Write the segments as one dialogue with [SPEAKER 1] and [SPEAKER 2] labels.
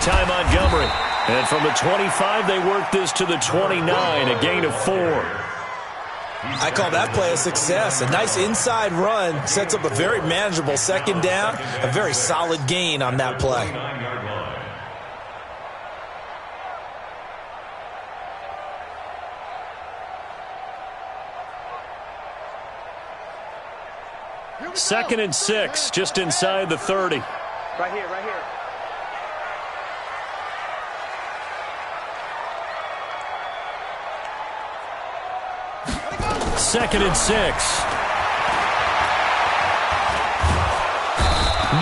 [SPEAKER 1] Ty Montgomery. And from the 25, they work this to the 29, a gain of 4.
[SPEAKER 2] I call that play a success. A nice inside run sets up a very manageable second down, a very solid gain on that play.
[SPEAKER 1] Second and 6, just inside the 30.
[SPEAKER 3] Right here, right here.
[SPEAKER 1] Second and 6.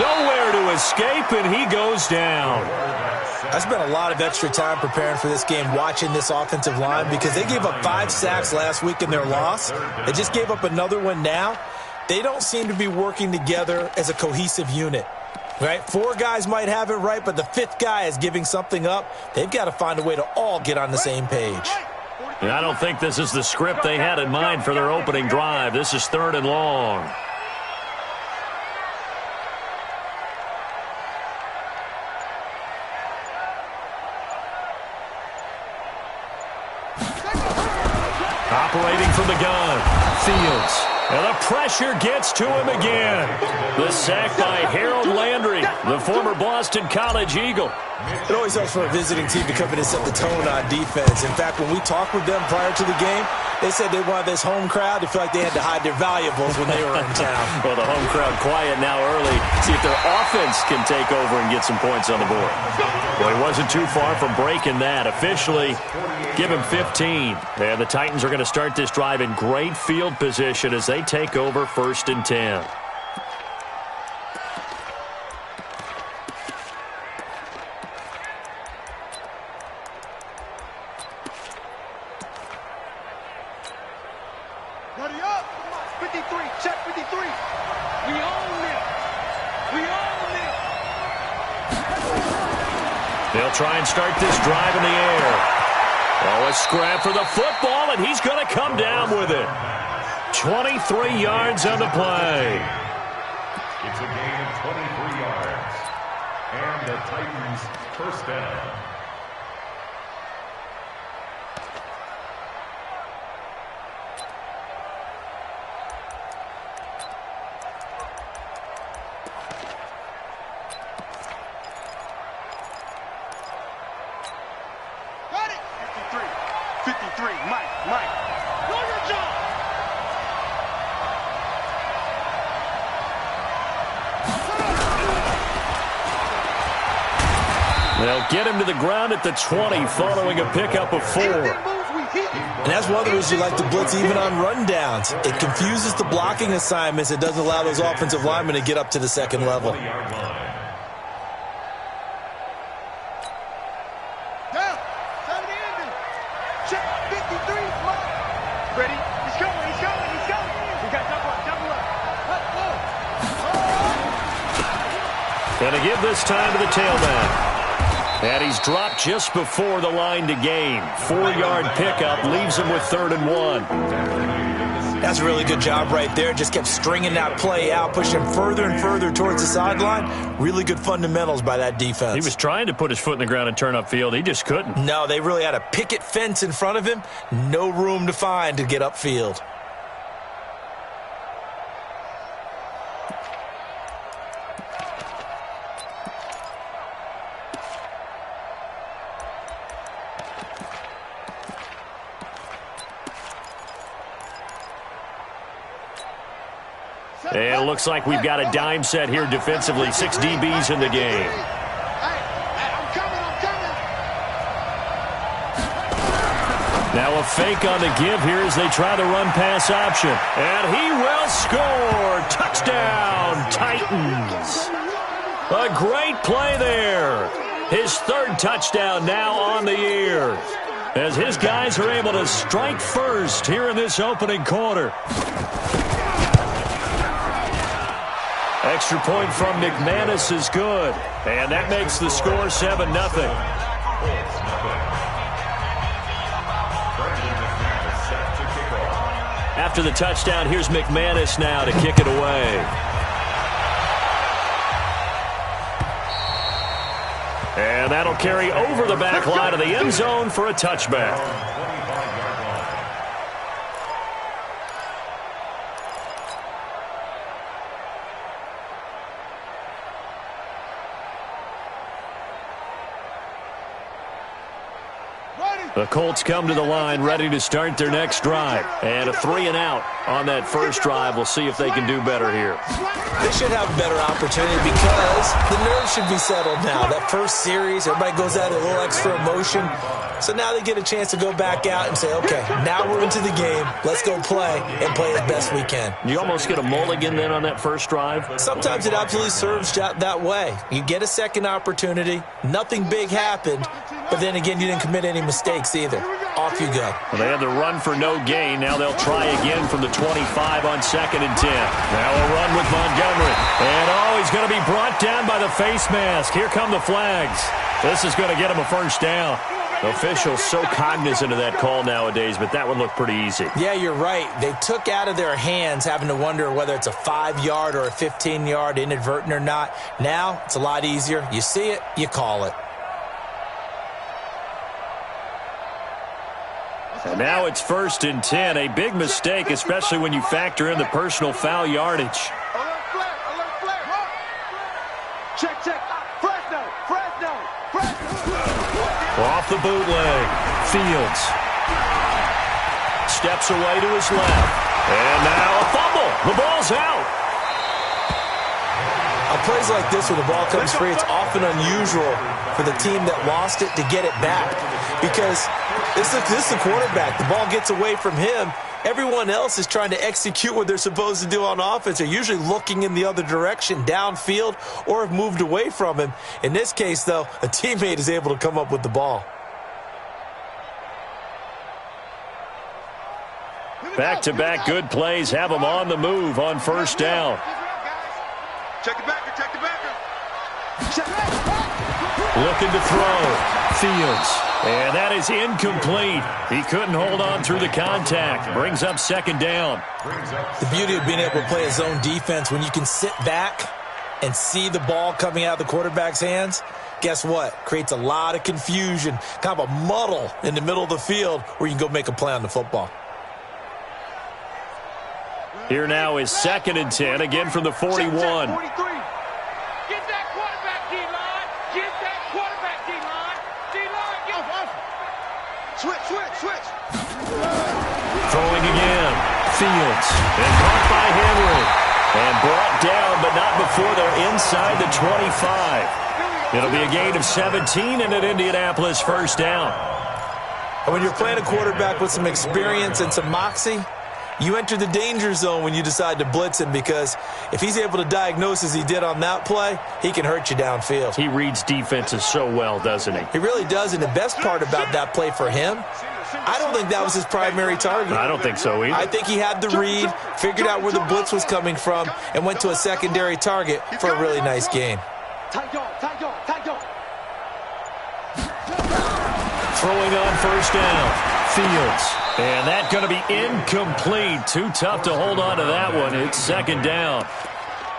[SPEAKER 1] Nowhere to escape, and he goes down.
[SPEAKER 2] I spent a lot of extra time preparing for this game watching this offensive line because they gave up 5 sacks last week in their loss. They just gave up another one now. They don't seem to be working together as a cohesive unit. Right? 4 guys might have it right, but the 5th guy is giving something up. They've got to find a way to all get on the same page.
[SPEAKER 1] And I don't think this is the script they had in mind for their opening drive. This is 3rd and long. Operating from the gun, Fields. And the pressure gets to him again. The sack by Harold Landry, the former Boston College Eagle.
[SPEAKER 2] It always helps for a visiting team to come in and set the tone on defense. In fact, when we talked with them prior to the game, they said they wanted this home crowd to feel like they had to hide their valuables when they were in town.
[SPEAKER 1] Well, the home crowd quiet now early. See if their offense can take over and get some points on the board. Well, he wasn't too far from breaking that. Officially, give him 15. And the Titans are going to start this drive in great field position as they take over 1st and 10.
[SPEAKER 3] Ready up. 53. Check 53. We own it. We own it.
[SPEAKER 1] They'll try and start this drive in the air. Oh, a scrap for the football, and he's going to come down with it. 23 yards on the play.
[SPEAKER 4] It's a gain of 23 yards. And the Titans' first down.
[SPEAKER 3] Got it. 53. 53. Mike. Do your job.
[SPEAKER 1] They'll get him to the ground at the 20 following a pickup of 4.
[SPEAKER 2] And that's one of the reasons you like to blitz even on rundowns. It confuses the blocking assignments. It doesn't allow those offensive linemen to get up to the second level.
[SPEAKER 3] Down. 70 ending. Check 53. Ready? He's coming. We got double up.
[SPEAKER 1] Going to give this time to the tailback. And he's dropped just before the line to gain. 4-yard pickup leaves him with 3rd and 1.
[SPEAKER 2] That's a really good job right there. Just kept stringing that play out, pushing him further and further towards the sideline. Really good fundamentals by that defense.
[SPEAKER 1] He was trying to put his foot in the ground and turn upfield. He just couldn't.
[SPEAKER 2] No, they really had a picket fence in front of him. No room to find to get upfield.
[SPEAKER 1] And it looks like we've got a dime set here defensively. 6 DBs in the game.
[SPEAKER 3] I'm coming.
[SPEAKER 1] Now a fake on the give here as they try the run-pass option. And he will score. Touchdown, Titans. A great play there. His 3rd touchdown now on the year, as his guys are able to strike first here in this opening quarter. Extra point from McManus is good. And that makes the score 7-0. After the touchdown, here's McManus now to kick it away. And that'll carry over the back line of the end zone for a touchback. The Colts come to the line ready to start their next drive. And a 3-and-out on that first drive. We'll see if they can do better here.
[SPEAKER 2] They should have a better opportunity because the nerves should be settled now. That first series, everybody goes out a little extra emotion. So now they get a chance to go back out and say, okay, now we're into the game. Let's go play and play as best we can.
[SPEAKER 1] You almost get a mulligan then on that first drive?
[SPEAKER 2] Sometimes it absolutely serves that way. You get a second opportunity. Nothing big happened. But then again, you didn't commit any mistakes either. Off you go.
[SPEAKER 1] Well, they had the run for no gain. Now they'll try again from the 25 on 2nd and 10. Now a run with Montgomery. And, he's going to be brought down by the face mask. Here come the flags. This is going to get him a first down. Officials so cognizant of that call nowadays, but that would look pretty easy.
[SPEAKER 2] Yeah, you're right. They took out of their hands having to wonder whether it's a 5-yard or a 15-yard, inadvertent or not. Now it's a lot easier. You see it, you call it.
[SPEAKER 1] And now it's 1st and 10. A big mistake, especially when you factor in the personal foul yardage.
[SPEAKER 3] Alert flag. Check. Fresno.
[SPEAKER 1] Off the bootleg. Fields. Steps away to his left. And now a fumble. The ball's out.
[SPEAKER 2] On plays like this, when the ball comes free, it's often unusual for the team that lost it to get it back. Because this is the quarterback. The ball gets away from him. Everyone else is trying to execute what they're supposed to do on offense. They're usually looking in the other direction, downfield, or have moved away from him. In this case, though, a teammate is able to come up with the ball.
[SPEAKER 1] Back-to-back good plays have them on the move on first down.
[SPEAKER 3] Check the backer.
[SPEAKER 1] Looking to throw. Fields. And that is incomplete. He couldn't hold on through the contact. Brings up 2nd down.
[SPEAKER 2] The beauty of being able to play a zone defense, when you can sit back and see the ball coming out of the quarterback's hands, guess what? Creates a lot of confusion, kind of a muddle in the middle of the field where you can go make a play on the football.
[SPEAKER 1] Here now is 2nd and 10, again from the 41.
[SPEAKER 3] Check, 43. Get that quarterback, D-line. Get that quarterback, D-line. D-line, get off. Switch.
[SPEAKER 1] Throwing again. Fields. And caught by Henry. And brought down, but not before they're inside the 25. It'll be a gain of 17 and an Indianapolis first down.
[SPEAKER 2] And when you're playing a quarterback with some experience and some moxie, you enter the danger zone when you decide to blitz him, because if he's able to diagnose as he did on that play, he can hurt you downfield.
[SPEAKER 1] He reads defenses so well, doesn't he?
[SPEAKER 2] He really does, and the best part about that play for him, I don't think that was his primary target.
[SPEAKER 1] I don't think so either.
[SPEAKER 2] I think he had the read, figured out where the blitz was coming from, and went to a secondary target for a really nice gain.
[SPEAKER 3] Tight yard.
[SPEAKER 1] Throwing on first down. Fields. And that's going to be incomplete. Too tough to hold on to that one. It's 2nd down.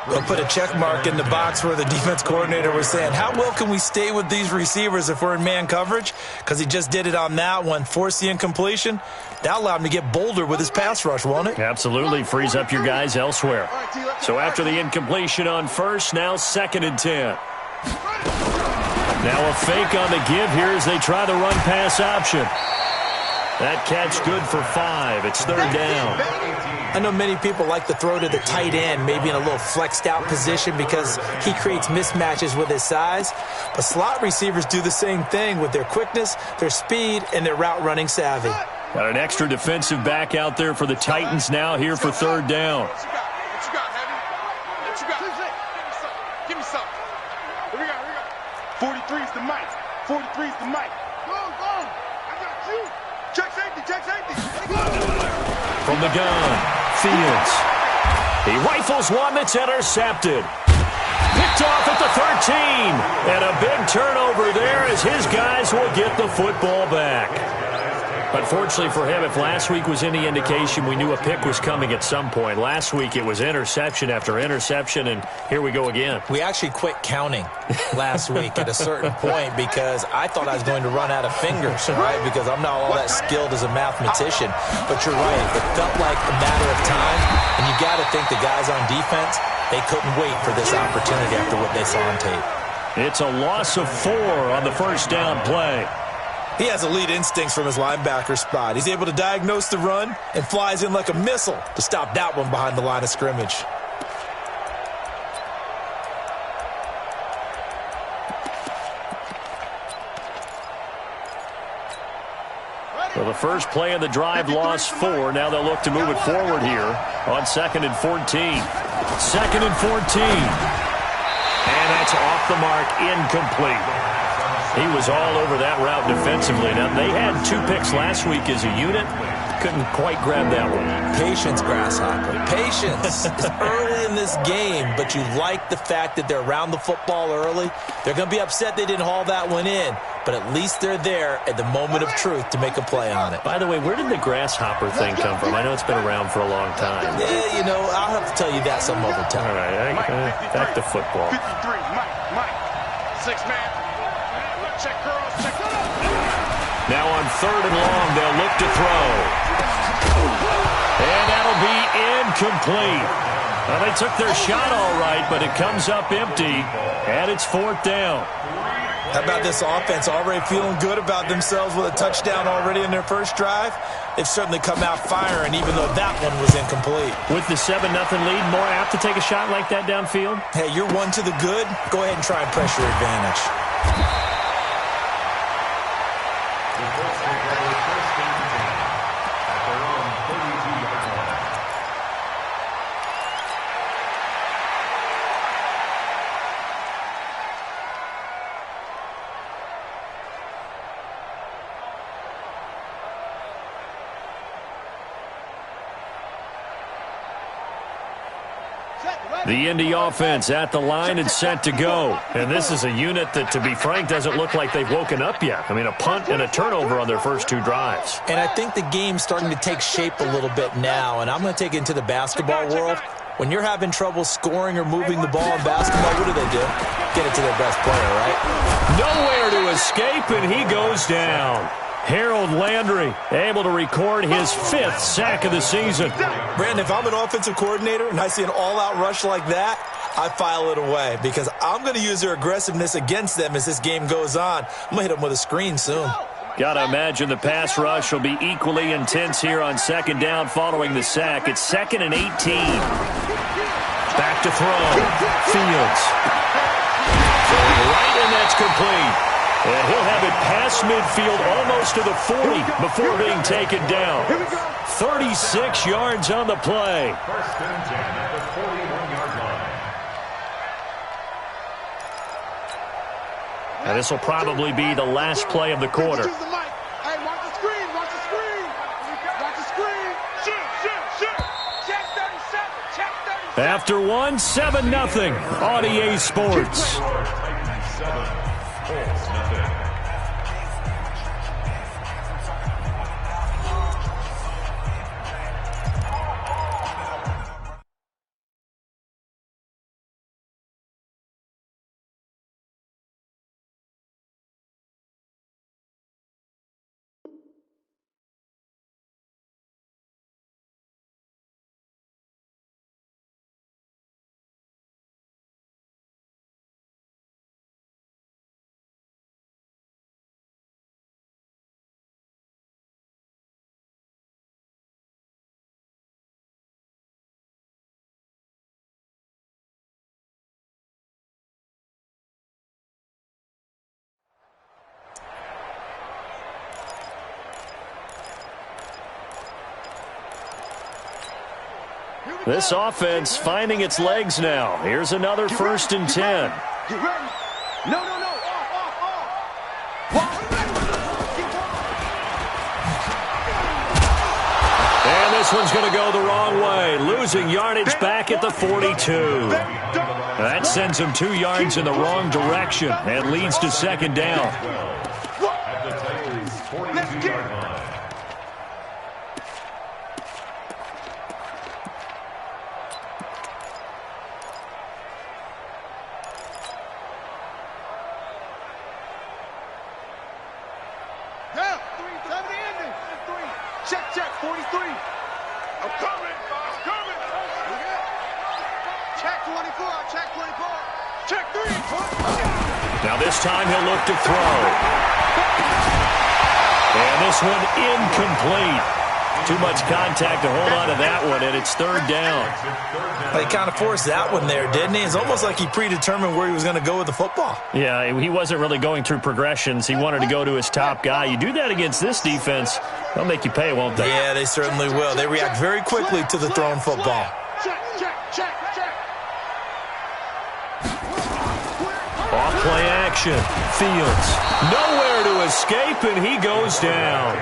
[SPEAKER 2] We'll put a check mark in the box where the defense coordinator was saying, how well can we stay with these receivers if we're in man coverage? Because he just did it on that one, forced the incompletion. That allowed him to get bolder with his pass rush, won't it?
[SPEAKER 1] Absolutely. Frees up your guys elsewhere. So after the incompletion on first, now 2nd and 10. Now a fake on the give here as they try the run-pass option. That catch good for 5. It's 3rd down.
[SPEAKER 2] I know many people like to throw to the tight end, maybe in a little flexed out position because he creates mismatches with his size. But slot receivers do the same thing with their quickness, their speed, and their route running savvy.
[SPEAKER 1] Got an extra defensive back out there for the Titans now here for 3rd down.
[SPEAKER 3] What you got, Heavy? Give me something. What we got? 43's the mic. 43's the mic. Go. I got you. Check safety.
[SPEAKER 1] From the gun, Fields. He rifles one that's intercepted. Picked off at the 13. And a big turnover there as his guys will get the football back. But fortunately for him, if last week was any indication, we knew a pick was coming at some point. Last week it was interception after interception, and here we go again.
[SPEAKER 2] We actually quit counting last week at a certain point because I thought I was going to run out of fingers, right? Because I'm not all that skilled as a mathematician. But you're right. It felt like a matter of time, and you got to think the guys on defense, they couldn't wait for this opportunity after what they saw on tape.
[SPEAKER 1] It's a loss of 4 on the first down play.
[SPEAKER 2] He has elite instincts from his linebacker spot. He's able to diagnose the run and flies in like a missile to stop that one behind the line of scrimmage.
[SPEAKER 1] Well, the first play of the drive lost 4. Now they'll look to move it forward here on 2nd and 14. 2nd and 14. And that's off the mark, incomplete. He was all over that route defensively. Now, they had 2 picks last week as a unit. Couldn't quite grab that one.
[SPEAKER 2] Patience, Grasshopper. Patience. It's early in this game, but you like the fact that they're around the football early. They're going to be upset they didn't haul that one in, but at least they're there at the moment of truth to make a play on it.
[SPEAKER 1] By the way, where did the Grasshopper thing come from? I know it's been around for a long time.
[SPEAKER 2] Yeah, you know, I'll have to tell you that some other time.
[SPEAKER 1] All right, back to football.
[SPEAKER 3] 53, Mike. 6-man. Check girls, check.
[SPEAKER 1] Now on 3rd and long, they'll look to throw. And that'll be incomplete. Well, they took their shot all right, but it comes up empty, and it's 4th down.
[SPEAKER 2] How about this offense already feeling good about themselves with a touchdown already in their first drive? They've certainly come out firing, even though that one was incomplete.
[SPEAKER 1] With the 7-0 lead, more apt to take a shot like that downfield?
[SPEAKER 2] Hey, you're one to the good. Go ahead and try and press your advantage.
[SPEAKER 1] The Indy offense at the line and set to go. And this is a unit that, to be frank, doesn't look like they've woken up yet. I mean, a punt and a turnover on their first 2 drives.
[SPEAKER 2] And I think the game's starting to take shape a little bit now, and I'm going to take it into the basketball world. When you're having trouble scoring or moving the ball in basketball, what do? Get it to their best player, right?
[SPEAKER 1] Nowhere to escape, and he goes down. Harold Landry able to record his 5th sack of the season.
[SPEAKER 2] Brandon, if I'm an offensive coordinator and I see an all-out rush like that, I file it away because I'm going to use their aggressiveness against them as this game goes on. I'm going to hit them with a screen soon.
[SPEAKER 1] Got to imagine the pass rush will be equally intense here on 2nd down following the sack. It's 2nd and 18. Back to throw. Fields. Right, and that's complete. And he'll have it past midfield almost to the 40 before being taken down. 36 yards on the play.
[SPEAKER 4] 1st and 10 at the 41-yard line.
[SPEAKER 1] And this will probably be the last play of the quarter.
[SPEAKER 3] Hey, watch the screen, watch the screen. Watch the screen. Shoot. Check 37, check 37.
[SPEAKER 1] After 1, 7-0 on EA Sports.
[SPEAKER 4] Titans 7, Colts nothing.
[SPEAKER 1] This offense finding its legs now. Here's another 1st and 10.
[SPEAKER 3] Get ready. No.
[SPEAKER 1] And this one's going to go the wrong way. Losing yardage back at the 42. That sends him 2 yards in the wrong direction and leads to 2nd down.
[SPEAKER 4] At the Titans 42-yard line.
[SPEAKER 3] check, 43. I'm coming. Check 24, check 24. Check 3.
[SPEAKER 1] Now this time he'll look to throw. And this one incomplete. Too much contact to hold on to that one, and it's third down.
[SPEAKER 2] He kind of forced that one there, didn't he? It's almost like he predetermined where he was going to go with the football.
[SPEAKER 1] Yeah, he wasn't really going through progressions. He wanted to go to his top guy. You do that against this defense, they'll make you pay, won't they?
[SPEAKER 2] Yeah, they certainly will. They react very quickly to the thrown football.
[SPEAKER 3] Check.
[SPEAKER 1] Off play action. Fields. Nowhere to escape, and he goes down.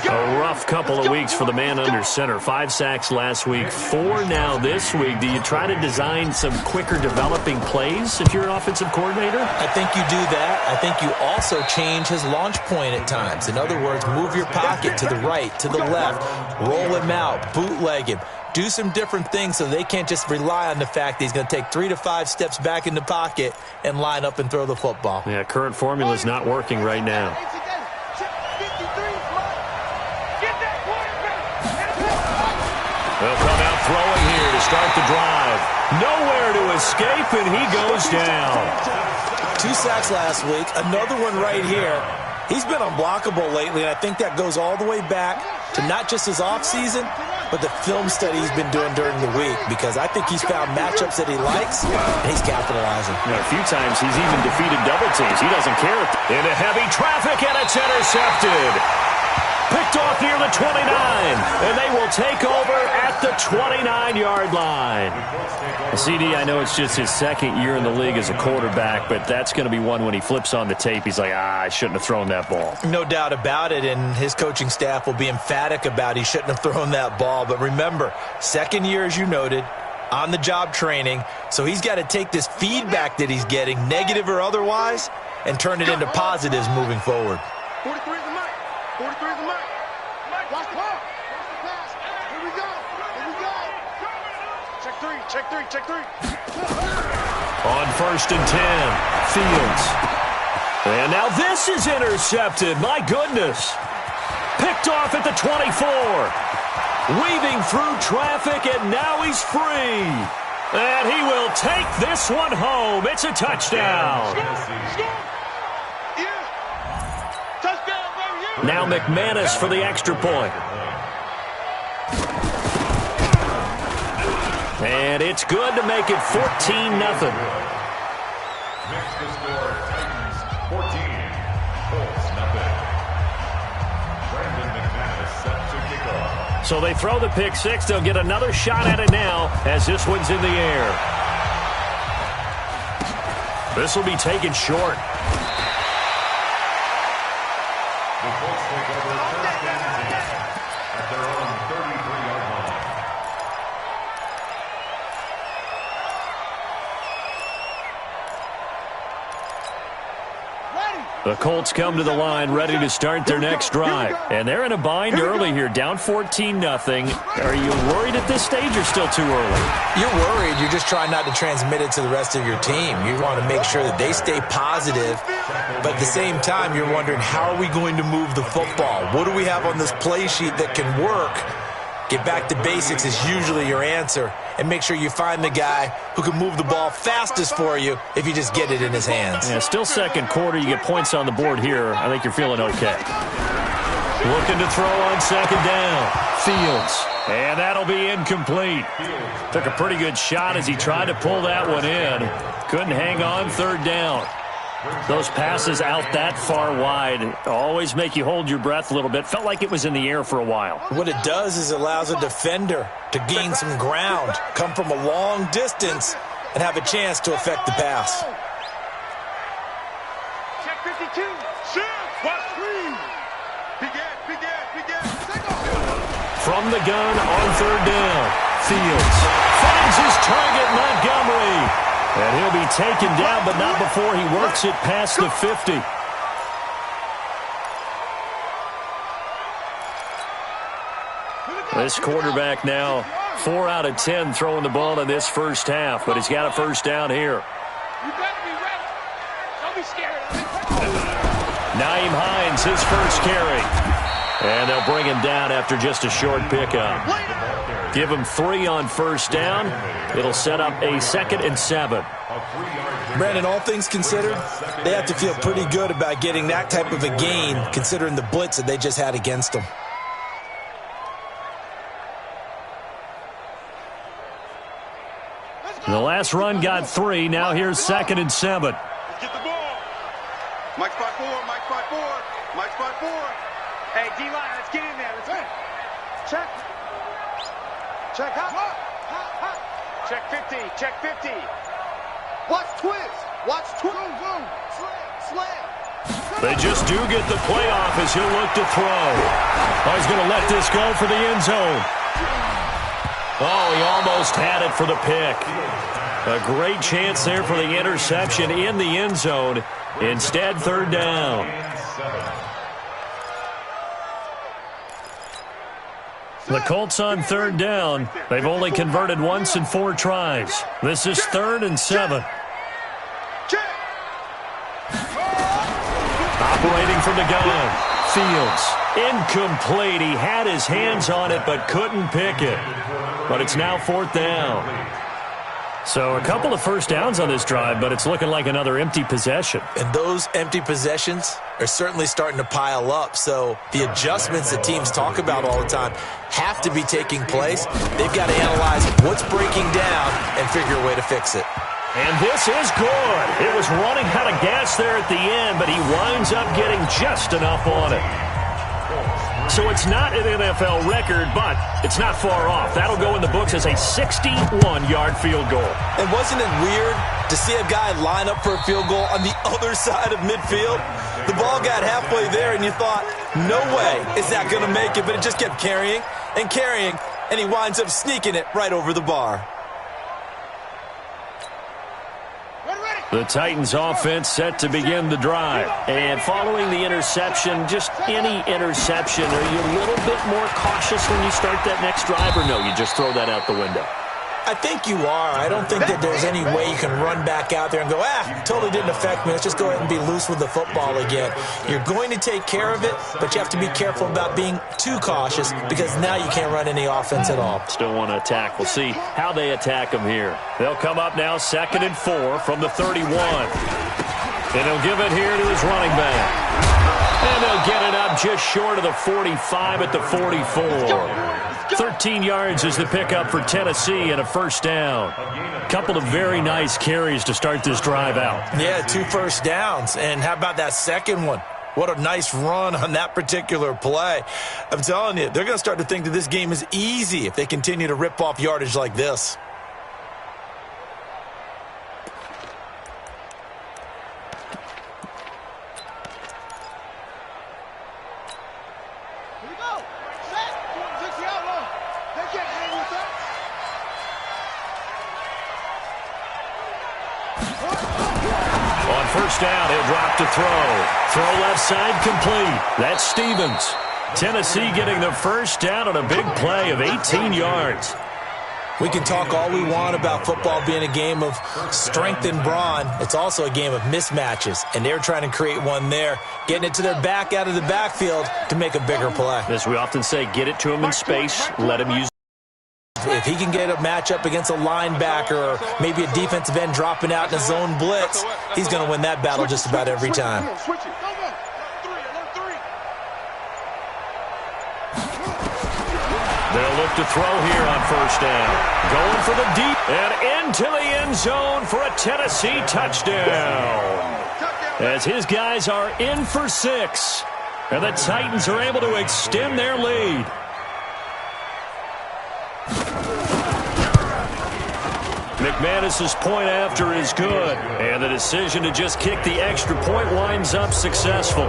[SPEAKER 1] A rough couple of weeks for the man under center. 5 sacks last week, 4 now this week. Do you try to design some quicker developing plays if you're an offensive coordinator?
[SPEAKER 2] I think you do that. I think you also change his launch point at times. In other words, move your pocket to the right, to the left, roll him out, bootleg him. Do some different things so they can't just rely on the fact that he's going to take 3 to 5 steps back in the pocket and line up and throw the football.
[SPEAKER 1] Yeah, current formula is not working right now. They'll come out throwing here to start the drive. Nowhere to escape, and he goes down.
[SPEAKER 2] 2 sacks last week, another one right here. He's been unblockable lately, and I think that goes all the way back to not just his offseason, but the film study he's been doing during the week, because I think he's found matchups that he likes, and he's capitalizing.
[SPEAKER 1] A few times he's even defeated double teams. He doesn't care. Into heavy traffic, and it's intercepted. Picked off near the 29, and they will take over at the 29-yard line. CD, I know it's just his second year in the league as a quarterback, but that's going to be one when he flips on the tape. He's like, I shouldn't have thrown that ball.
[SPEAKER 2] No doubt about it, and his coaching staff will be emphatic about he shouldn't have thrown that ball. But remember, second year, as you noted, on-the-job training, so he's got to take this feedback that he's getting, negative or otherwise, and turn it into positives moving forward.
[SPEAKER 3] 43 is the mic. 43 is the mic. Watch ball. Here we go. Check 3.
[SPEAKER 1] On 1st and 10, Fields. And now this is intercepted. My goodness. Picked off at the 24. Weaving through traffic, and now he's free. And he will take this one home. It's a touchdown. Now McManus for the extra point. And it's good to make it 14-0.
[SPEAKER 4] Next to score, Titans 14, Colts nothing. Brandon McManus set to kick off.
[SPEAKER 1] So they throw the pick six. They'll get another shot at it now as this one's in the air. This will be taken short.
[SPEAKER 4] The Colts take over first and 10 at their own 33-yard line.
[SPEAKER 1] The Colts come to the line ready to start their next drive. And they're in a bind early here, down 14-0. Are you worried at this stage or still too early?
[SPEAKER 2] You're worried. You're just trying not to transmit it to the rest of your team. You want to make sure that they stay positive. But at the same time, you're wondering, how are we going to move the football? What do we have on this play sheet that can work? Get back to basics is usually your answer. And make sure you find the guy who can move the ball fastest for you if you just get it in his hands.
[SPEAKER 1] Yeah, still second quarter. You get points on the board here. I think you're feeling okay. Looking to throw on second down. Fields. And that'll be incomplete. Took a pretty good shot as he tried to pull that one in. Couldn't hang on, third down. Those passes out that far wide always make you hold your breath a little bit. Felt like it was in the air for a while.
[SPEAKER 2] What it does is it allows a defender to gain some ground, come from a long distance, and have a chance to affect the pass.
[SPEAKER 3] Check 52. Watch screen. Begin.
[SPEAKER 1] From the gun on third down, Fields finds his target, Montgomery. And he'll be taken down, but not before he works it past the 50. This quarterback now 4 out of 10 throwing the ball in this first half, but he's got a first down here.
[SPEAKER 3] You better be ready. Don't be scared of it.
[SPEAKER 1] Nyheim Hines, his first carry. And they'll bring him down after just a short pickup. Give him 3 on first down. It'll set up a 2nd and 7.
[SPEAKER 2] Brandon, all things considered, they have to feel pretty good about getting that type of a gain, considering the blitz that they just had against them.
[SPEAKER 1] The last run got 3. Now here's 2nd and 7.
[SPEAKER 3] Let's get the ball. Mike spot 4, Mike spot 4, Mike spot 4. Hey, D-line, let's get in there. Let's go. Check. Check hop. Check 50, check 50. Watch twist. Watch twist. Boom, slam.
[SPEAKER 1] They just do get the play off as he'll look to throw. Oh, he's going to let this go for the end zone. Oh, he almost had it for the pick. A great chance there for the interception in the end zone. Instead, 3rd down. The Colts on 3rd down. They've only converted once in 4 tries. This is 3rd and 7. Operating from the gun. Fields. Incomplete. He had his hands on it but couldn't pick it. But it's now 4th down. So a couple of first downs on this drive, but it's looking like another empty possession.
[SPEAKER 2] And those empty possessions are certainly starting to pile up. So the adjustments that teams talk about all the time have to be taking place. They've got to analyze what's breaking down and figure a way to fix it.
[SPEAKER 1] And this is good. It was running out of gas there at the end, but he winds up getting just enough on it. So it's not an NFL record, but it's not far off. That'll go in the books as a 61-yard field goal.
[SPEAKER 2] And wasn't it weird to see a guy line up for a field goal on the other side of midfield? The ball got halfway there, and you thought, no way is that going to make it, but it just kept carrying, and he winds up sneaking it right over the bar.
[SPEAKER 1] The Titans offense set to begin the drive. And following the interception, just any interception, are you a little bit more cautious when you start that next drive, or no, you just throw that out the window?
[SPEAKER 2] I think you are. I don't think that there's any way you can run back out there and go, totally didn't affect me. Let's just go ahead and be loose with the football again. You're going to take care of it, but you have to be careful about being too cautious because now you can't run any offense at all.
[SPEAKER 1] Still want to attack. We'll see how they attack them here. They'll come up now 2nd and 4 from the 31. And he'll give it here to his running back. And they'll get it up just short of the 45 at the 44. 13 yards is the pickup for Tennessee and a first down. Couple of very nice carries to start this drive out.
[SPEAKER 2] Yeah, 2 first downs. And how about that second one? What a nice run on that particular play. I'm telling you, they're going to start to think that this game is easy if they continue to rip off yardage like this.
[SPEAKER 1] First down, he'll drop to throw. Throw left side complete. That's Stevens. Tennessee getting the first down on a big play of 18 yards.
[SPEAKER 2] We can talk all we want about football being a game of strength and brawn. It's also a game of mismatches, and they're trying to create one there, getting it to their back out of the backfield to make a bigger play.
[SPEAKER 1] As we often say, get it to him in space, let him use.
[SPEAKER 2] If he can get a matchup against a linebacker or maybe a defensive end dropping out in a zone blitz, he's going to win that battle just about every time.
[SPEAKER 1] They'll look to throw here on first down. Going for the deep and into the end zone for a Tennessee touchdown. As his guys are in for 6. And the Titans are able to extend their lead. McManus's point after is good, and the decision to just kick the extra point winds up successful.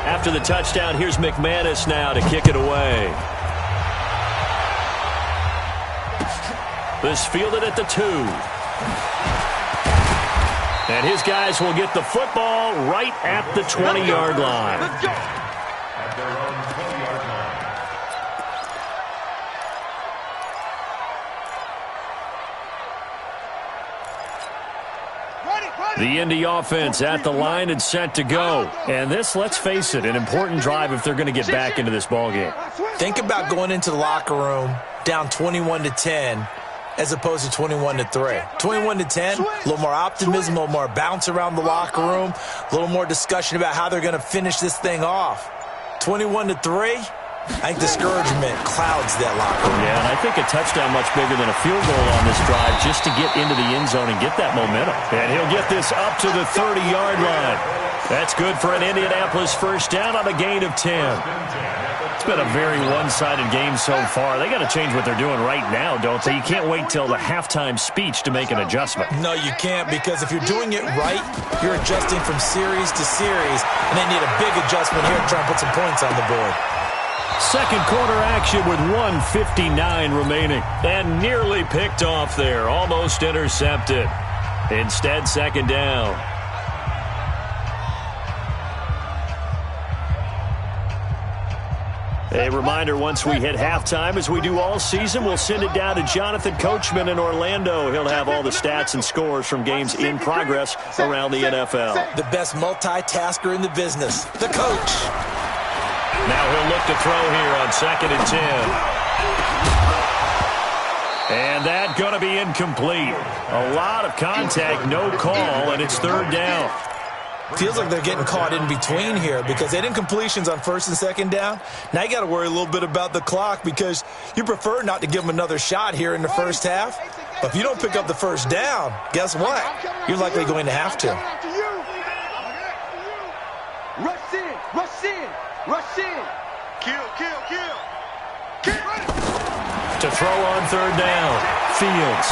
[SPEAKER 1] After the touchdown, here's McManus now to kick it away. This fielded at the 2. And his guys will get the football right at the 20-yard line.
[SPEAKER 3] Let's go.
[SPEAKER 4] At their own 20-yard line.
[SPEAKER 1] The Indy offense at the line and set to go. And this, let's face it, an important drive if they're going to get back into this ballgame.
[SPEAKER 2] Think about going into the locker room down 21-10 as opposed to 21-3. 21-10, a little more optimism, a little more bounce around the locker room, a little more discussion about how they're going to finish this thing off. 21-3. I think discouragement clouds that locker room.
[SPEAKER 1] Yeah, and I think a touchdown much bigger than a field goal on this drive just to get into the end zone and get that momentum. And he'll get this up to the 30-yard line. That's good for an Indianapolis first down on a gain of 10. It's been a very one-sided game so far. They got to change what they're doing right now, don't they? You can't wait till the halftime speech to make an adjustment.
[SPEAKER 2] No, you can't, because if you're doing it right, you're adjusting from series to series, and they need a big adjustment here to try and put some points on the board.
[SPEAKER 1] Second quarter action with 1:59 remaining. And nearly picked off there. Almost intercepted. Instead, second down. A reminder, once we hit halftime, as we do all season, we'll send it down to Jonathan Coachman in Orlando. He'll have all the stats and scores from games in progress around the NFL.
[SPEAKER 2] The best multitasker in the business, the coach.
[SPEAKER 1] Now he'll look to throw here on 2nd and 10. And that going to be incomplete. A lot of contact, no call, and it's 3rd down.
[SPEAKER 2] Feels like they're getting caught in between here because they did incompletions on 1st and 2nd down. Now you got to worry a little bit about the clock because you prefer not to give them another shot here in the first half. But if you don't pick up the first down, guess what? You're likely going to have to.
[SPEAKER 3] Rush in, rush in, rush in. Kill, kill, kill. Kill.
[SPEAKER 1] To throw on 3rd down, Fields.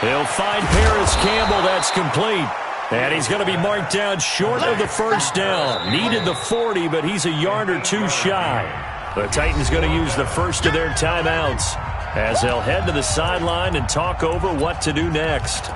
[SPEAKER 1] He'll find Paris Campbell. That's complete. And he's going to be marked down short of the first down. Needed the 40, but he's a yard or two shy. The Titans going to use the first of their timeouts as they'll head to the sideline and talk over what to do next.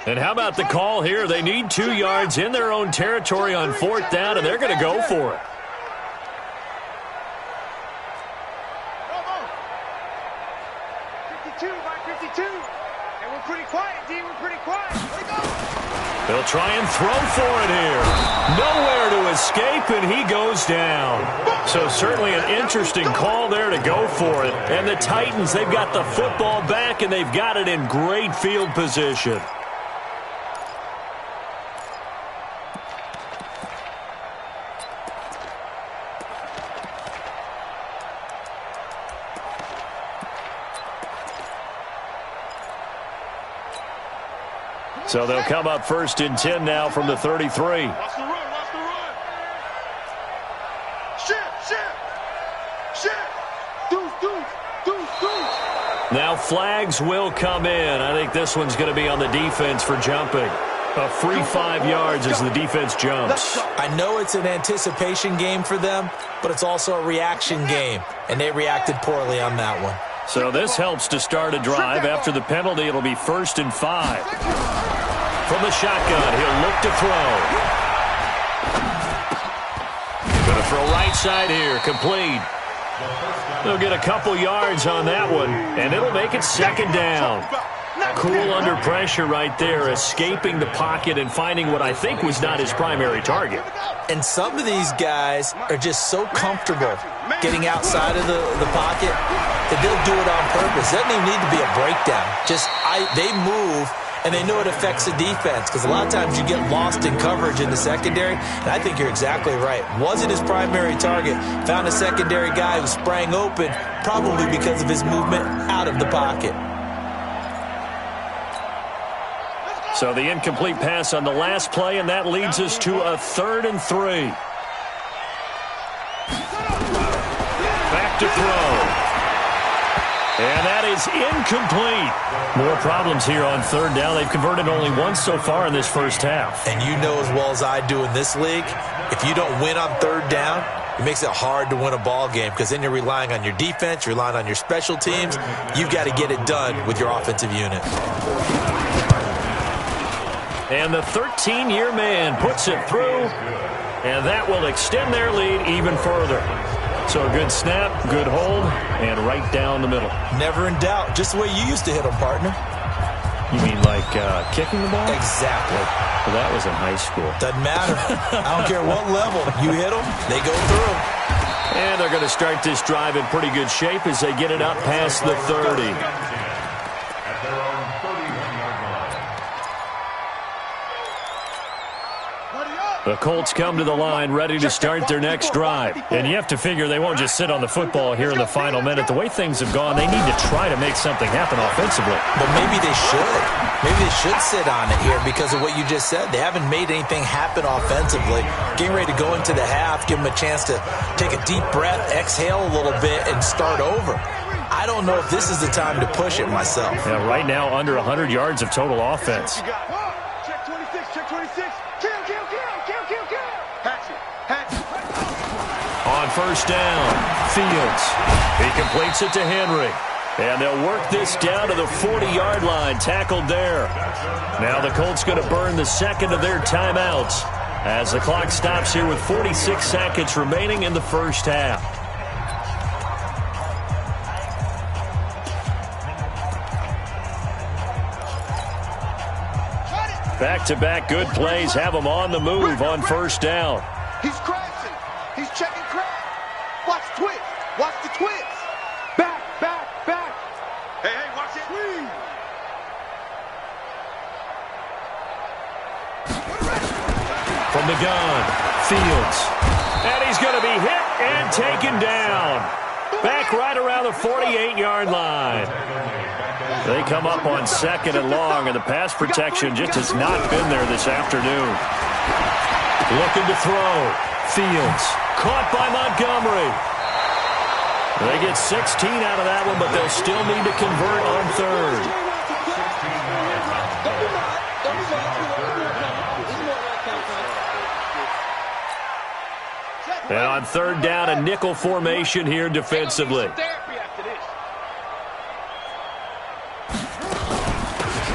[SPEAKER 1] And how about the call here? They need 2 yards in their own territory on 4th down, and they're going to go for it.
[SPEAKER 3] And we're pretty quiet, D. We're pretty quiet.
[SPEAKER 1] They'll try and throw for it here. Nowhere to escape, and he goes down. So certainly an interesting call there to go for it. And the Titans, they've got the football back, and they've got it in great field position. So they'll come up 1st and 10 now from the 33.
[SPEAKER 3] Watch the run, watch the run. Shift. Deuce.
[SPEAKER 1] Now flags will come in. I think this one's going to be on the defense for jumping. A free 5 yards as the defense jumps.
[SPEAKER 2] I know it's an anticipation game for them, but it's also a reaction game, and they reacted poorly on that one.
[SPEAKER 1] So this helps to start a drive. After the penalty, it'll be 1st and 5. From the shotgun, he'll look to throw. Going to throw right side here, complete. They'll get a couple yards on that one, and it'll make it 2nd down. Cool under pressure right there, escaping the pocket and finding what I think was not his primary target.
[SPEAKER 2] And some of these guys are just so comfortable getting outside of the pocket that they'll do it on purpose. It doesn't even need to be a breakdown. They move, and they know it affects the defense because a lot of times you get lost in coverage in the secondary, and I think you're exactly right. Wasn't his primary target. Found a secondary guy who sprang open, probably because of his movement out of the pocket.
[SPEAKER 1] So the incomplete pass on the last play, and that leads us to a 3rd and 3. Back to throw. And that is incomplete. More problems here on third down. They've converted only once so far in this first half.
[SPEAKER 2] And you know as well as I do in this league, if you don't win on third down, it makes it hard to win a ball game because then you're relying on your defense, you're relying on your special teams. You've got to get it done with your offensive unit.
[SPEAKER 1] And the 13-year man puts it through, and that will extend their lead even further. So a good snap, good hold, and right down the middle.
[SPEAKER 2] Never in doubt. Just the way you used to hit them, partner.
[SPEAKER 1] You mean like kicking the ball?
[SPEAKER 2] Exactly.
[SPEAKER 1] Well, that was in high school.
[SPEAKER 2] Doesn't matter. I don't care what level. You hit them, they go through.
[SPEAKER 1] And they're going to start this drive in pretty good shape as they get it up past the 30. The Colts come to the line ready to start their next drive. And you have to figure they won't just sit on the football here in the final minute. The way things have gone, they need to try to make something happen offensively.
[SPEAKER 2] But maybe they should. Maybe they should sit on it here because of what you just said. They haven't made anything happen offensively. Getting ready to go into the half, give them a chance to take a deep breath, exhale a little bit, and start over. I don't know if this is the time to push it myself.
[SPEAKER 1] Yeah, right now, under 100 yards of total offense.
[SPEAKER 3] Check 26, check 26. Kill. Hatch it.
[SPEAKER 1] On first down, Fields. He completes it to Henry. And they'll work this down to the 40-yard line, tackled there. Now the Colts going to burn the second of their timeouts as the clock stops here with 46 seconds remaining in the first half. Back-to-back good plays have them on the move on first down.
[SPEAKER 3] He's crashing. He's checking crash. Watch twist. Watch the twist. Back. Hey, watch it.
[SPEAKER 1] From the gun, Fields. And he's going to be hit and taken down. Back right around the 48-yard line. They come up on second and long, and the pass protection just has not been there this afternoon. Looking to throw. Fields caught by Montgomery. They get 16 out of that one, but they'll still need to convert on third. And on third down, a nickel formation here defensively.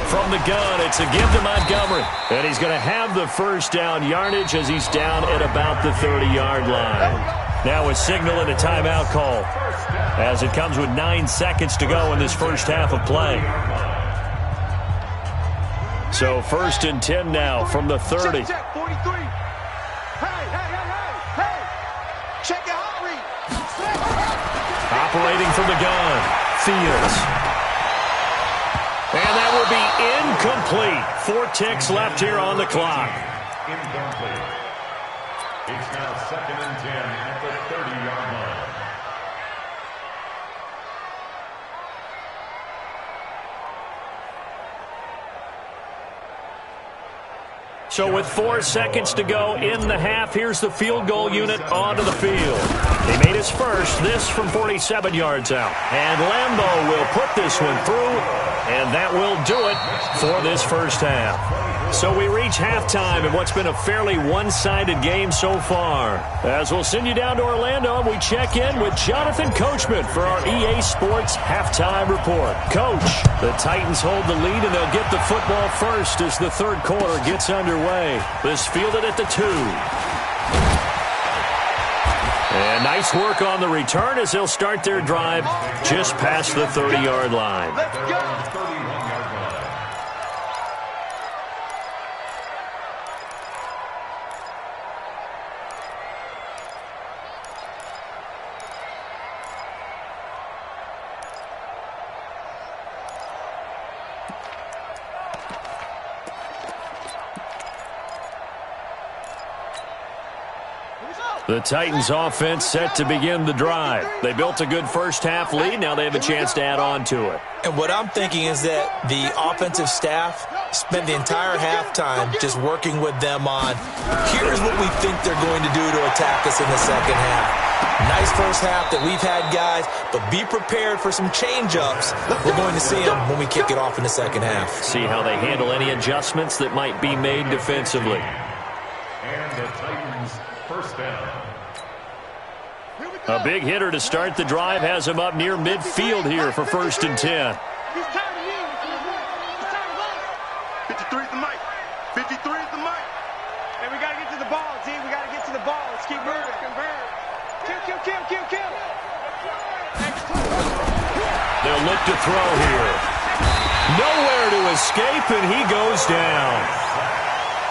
[SPEAKER 1] From the gun, it's a give to Montgomery. And he's going to have the first down yardage as he's down at about the 30-yard line. Now a signal and a timeout call as it comes with 9 seconds to go in this first half of play. So 1st and 10 now from the 30.
[SPEAKER 3] Check 43. Hey. Check your hot read.
[SPEAKER 1] Operating from the gun, Fields. And that will be incomplete. 4 ticks left here on the clock.
[SPEAKER 4] Incomplete. It's now 2nd and 10 at the 30-yard line.
[SPEAKER 1] So with 4 seconds to go in the half, here's the field goal unit onto the field. He made his first, this from 47 yards out. And Lambeau will put this one through, and that will do it for this first half. So we reach halftime in what's been a fairly one-sided game so far. As we'll send you down to Orlando, and we check in with Jonathan Coachman for our EA Sports Halftime Report. Coach, the Titans hold the lead, and they'll get the football first as the third quarter gets underway. This fielded at the 2. And nice work on the return as they'll start their drive just past the 30-yard line.
[SPEAKER 3] Let's go.
[SPEAKER 1] The Titans offense set to begin the drive. They built a good first half lead. Now they have a chance to add on to it.
[SPEAKER 2] And what I'm thinking is that the offensive staff spend the entire halftime just working with them on, here's what we think they're going to do to attack us in the second half. Nice first half that we've had, guys, but be prepared for some change-ups. We're going to see them when we kick it off in the second half.
[SPEAKER 1] See how they handle any adjustments that might be made defensively.
[SPEAKER 4] And the Titans first down.
[SPEAKER 1] A big hitter to start the drive has him up near midfield here for 1st and 10.
[SPEAKER 3] He's tired of you. He's tired of us. 53 is the mic. 53 is the mic. Hey, we got to get to the ball, T. We got to get to the ball. Let's keep moving. Kill.
[SPEAKER 1] They'll look to throw here. Nowhere to escape, and he goes down.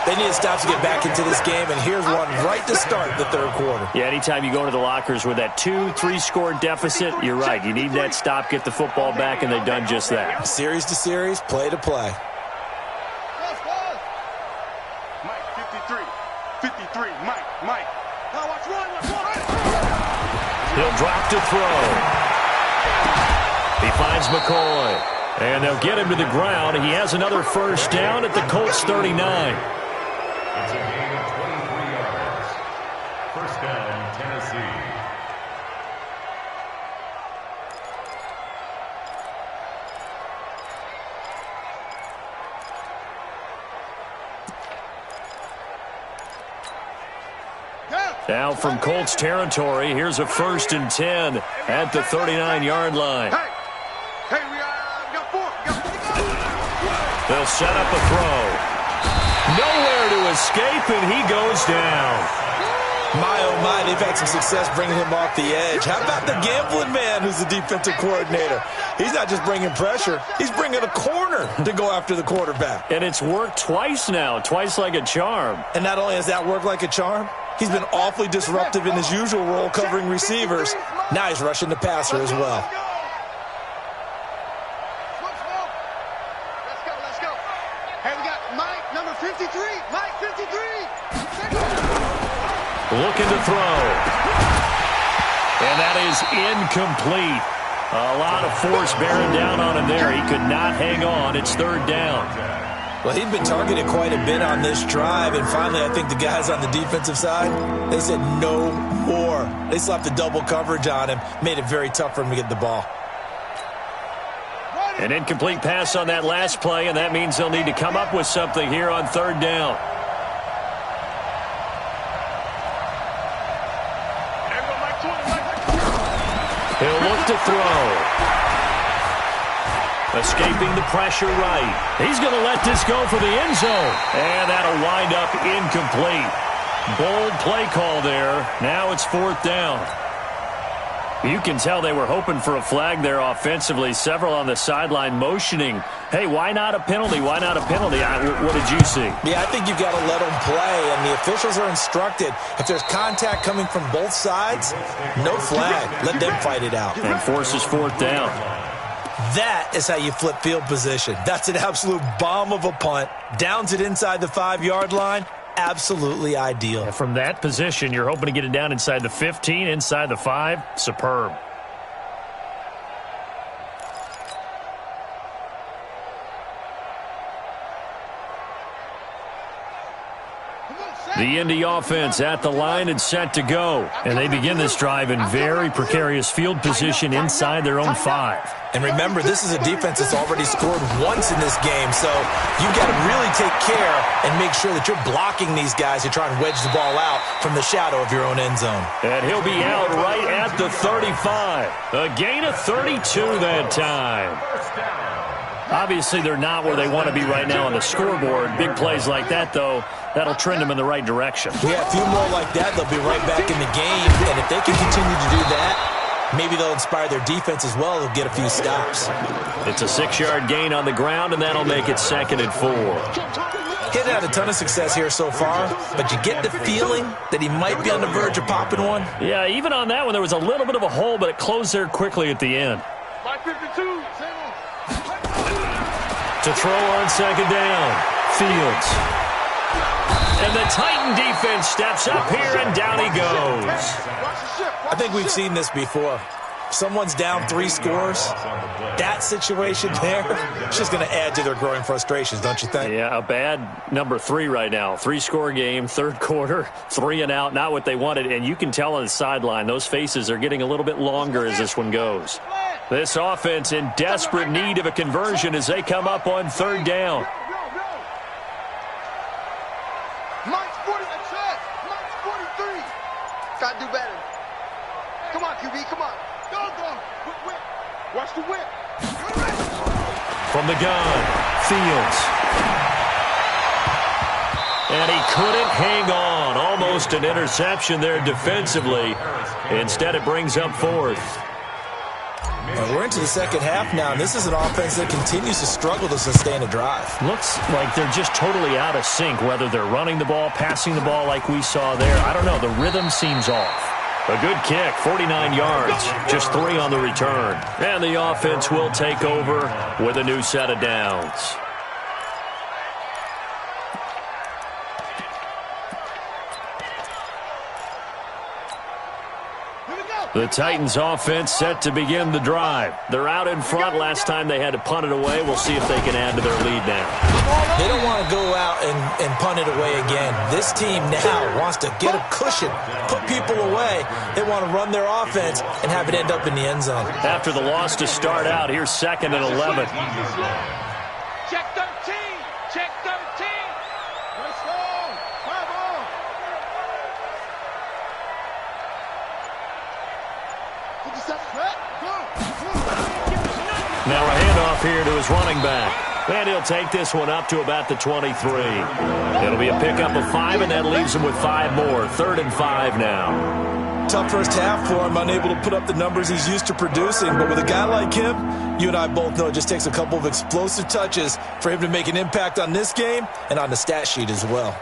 [SPEAKER 2] They need to stop to get back into this game, and here's one right to start the third quarter.
[SPEAKER 1] Yeah, anytime you go into the lockers with that 2-3 score deficit, you're right. You need that stop, get the football back, and they've done just that.
[SPEAKER 2] Series to series, play to play.
[SPEAKER 3] Mike, 53, Mike. Now watch one.
[SPEAKER 1] He'll drop to throw. He finds McCoy. And they'll get him to the ground. He has another first down at the Colts 39.
[SPEAKER 4] It's a gain of 23 yards. First down, Tennessee.
[SPEAKER 1] Now from Colts territory, here's a 1st and 10 at the 39-yard line.
[SPEAKER 3] Hey, we got 4.
[SPEAKER 1] They'll set up a throw. Nowhere to escape, and he goes down.
[SPEAKER 2] My, oh my, they've had some success bringing him off the edge. How about the gambling man who's the defensive coordinator? He's not just bringing pressure. He's bringing a corner to go after the quarterback.
[SPEAKER 1] And it's worked twice now, twice like a charm.
[SPEAKER 2] And not only has that worked like a charm, he's been awfully disruptive in his usual role covering receivers. Now he's rushing the passer as well.
[SPEAKER 3] Let's go. Hey, we got Mike, number 53. Mike, 53.
[SPEAKER 1] Looking to throw. And that is incomplete. A lot of force bearing down on him there. He could not hang on. It's 3rd down.
[SPEAKER 2] Well, he'd been targeted quite a bit on this drive, and finally I think the guys on the defensive side, they said no more. They slapped the double coverage on him, made it very tough for him to get the ball.
[SPEAKER 1] An incomplete pass on that last play, and that means they'll need to come up with something here on 3rd down. He'll look to throw. Escaping the pressure right. He's going to let this go for the end zone. And that'll wind up incomplete. Bold play call there. Now it's 4th down. You can tell they were hoping for a flag there offensively. Several on the sideline motioning. Hey, why not a penalty? Why not a penalty? What did you see?
[SPEAKER 2] Yeah, I think you've got to let them play, and the officials are instructed. If there's contact coming from both sides, no flag. Let them fight it out.
[SPEAKER 1] And forces 4th down.
[SPEAKER 2] That is how you flip field position. That's an absolute bomb of a punt. Downs it inside the 5-yard line. Absolutely ideal.
[SPEAKER 1] And from that position, you're hoping to get it down inside the 15, inside the 5. Superb. The Indy offense at the line and set to go. And they begin this drive in very precarious field position inside their own 5.
[SPEAKER 2] And remember, this is a defense that's already scored once in this game, so you've got to really take care and make sure that you're blocking these guys who try and wedge the ball out from the shadow of your own end zone.
[SPEAKER 1] And he'll be out right at the 35. A gain of 32 that time. Obviously, they're not where they want to be right now on the scoreboard. Big plays like that, though, that'll trend them in the right direction.
[SPEAKER 2] Yeah, a few more like that, they'll be right back in the game. And if they can continue to do that, maybe they'll inspire their defense as well. They'll get a few stops.
[SPEAKER 1] It's a 6-yard gain on the ground, and that'll make it 2nd and 4.
[SPEAKER 2] He's had a ton of success here so far, but you get the feeling that he might be on the verge of popping one.
[SPEAKER 1] Yeah, even on that one, there was a little bit of a hole, but it closed there quickly at the end.
[SPEAKER 3] 52.
[SPEAKER 1] To throw on 2nd down, Fields. And the Titan defense steps up here, and down he goes.
[SPEAKER 2] I think we've seen this before. someone's down 3 scores, that situation there is just going to add to their growing frustrations, don't you think?
[SPEAKER 1] Yeah, a bad number 3 right now. 3-score game, third quarter, 3 and out, not what they wanted. And you can tell on the sideline, those faces are getting a little bit longer as this one goes. This offense in desperate need of a conversion as they come up on third down.
[SPEAKER 3] Mike's 40, that's it. Mike's 43. Gotta do better. Come on, QB, come on. Go. Whip. Watch the whip.
[SPEAKER 1] From the gun, Fields. And he couldn't hang on. Almost an interception there defensively. Instead, it brings up fourth.
[SPEAKER 2] And we're into the second half now, and this is an offense that continues to struggle to sustain a drive.
[SPEAKER 1] Looks like they're just totally out of sync, whether they're running the ball, passing the ball like we saw there. I don't know. The rhythm seems off. A good kick, 49 yards, just 3 on the return. And the offense will take over with a new set of downs. The Titans offense set to begin the drive. They're out in front. Last time they had to punt it away. We'll see if they can add to their lead now.
[SPEAKER 2] They don't want to go out and punt it away again. This team now wants to get a cushion, put people away. They want to run their offense and have it end up in the end zone.
[SPEAKER 1] After the loss to start out, here's 2nd and 11.
[SPEAKER 3] Check 13. Check 13. Let's go.
[SPEAKER 1] Now a handoff here to his running back. And he'll take this one up to about the 23. It'll be a pickup of 5, and that leaves him with 5 more. 3rd and 5 now.
[SPEAKER 2] Tough first half for him, unable to put up the numbers he's used to producing. But with a guy like him, you and I both know it just takes a couple of explosive touches for him to make an impact on this game and on the stat sheet as well.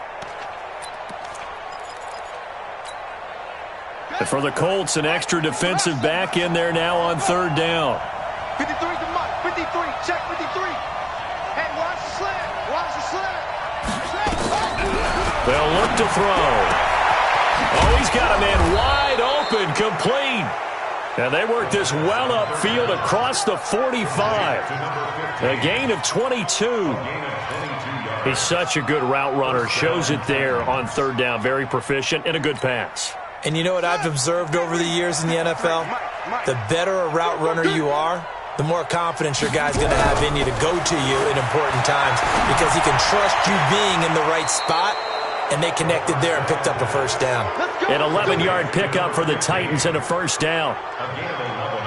[SPEAKER 1] And for the Colts, an extra defensive back in there now on 3rd down.
[SPEAKER 3] 53 to Mike. 53. Check 53. Hey, watch the slant. Watch the slant.
[SPEAKER 1] They'll look to throw. Oh, he's got a man wide open, complete. And they work this well upfield across the 45. A gain of 22. He's such a good route runner. Shows it there on 3rd down. Very proficient and a good pass.
[SPEAKER 2] And you know what I've observed over the years in the NFL? The better a route runner you are, the more confidence your guy's going to have in you to go to you in important times because he can trust you being in the right spot, and they connected there and picked up a first down.
[SPEAKER 1] An 11-yard pickup for the Titans and a first down.